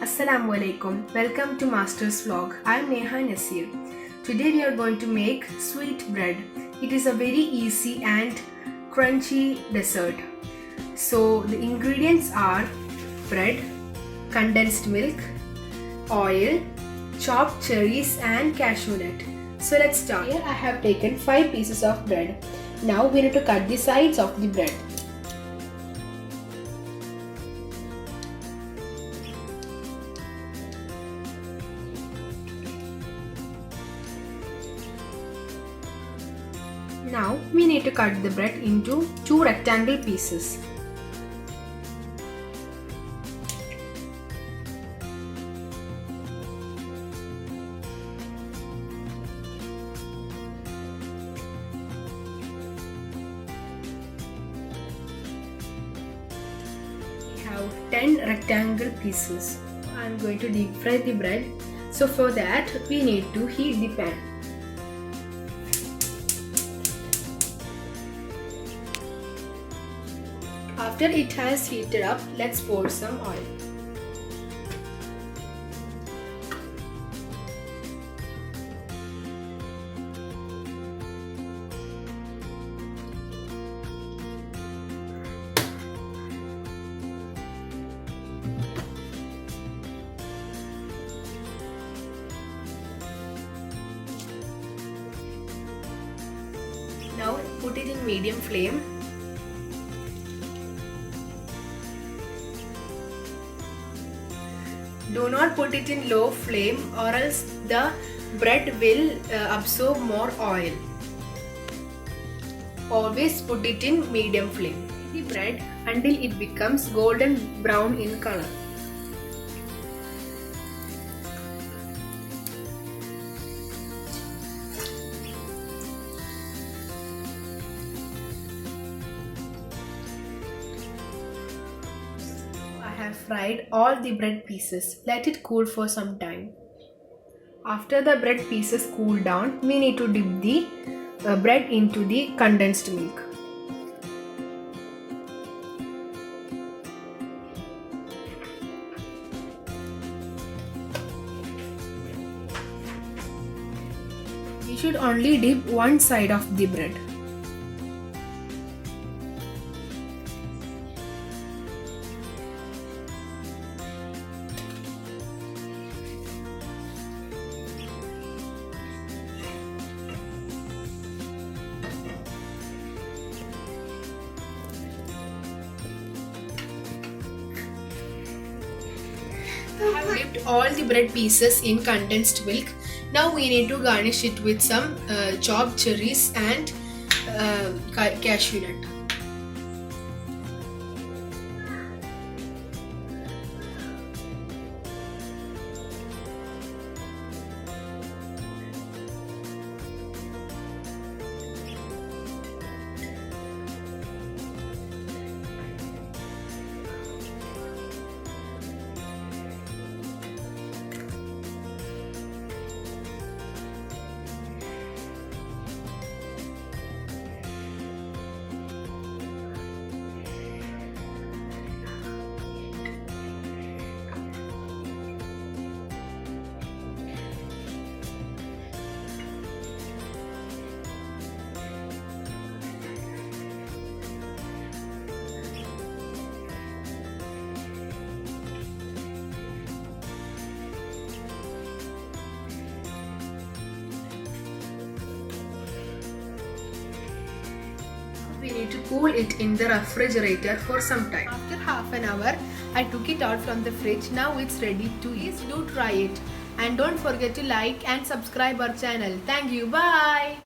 Assalamu alaikum. Welcome to Master's Vlog. I am Neha Nasir. Today we are going to make sweet bread. It is a very easy and crunchy dessert. So the ingredients are bread, condensed milk, oil, chopped cherries and cashew nut. So let's start. Here I have taken 5 pieces of bread. Now we need to cut the sides of the bread. Now we need to cut the bread into 2 rectangle pieces. We have 10 rectangle pieces. I am going to deep fry the bread. So for that we need to heat the pan. After it has heated up, let's pour some oil. Now put it in medium flame. Do not put it in low flame or else the bread will absorb more oil. Always put it in medium flame. The bread until it becomes golden brown in color. I have fried all the bread pieces. Let it cool for some time. After the bread pieces cool down, we need to dip the bread into the condensed milk. We should only dip one side of the bread. I have dipped all the bread pieces in condensed milk. Now we need to garnish it with some chopped cherries and cashew nut. We need to cool it in the refrigerator for some time. After half an hour, I took it out from the fridge. Now it's ready to eat. Please do try it. And don't forget to like and subscribe our channel. Thank you. Bye.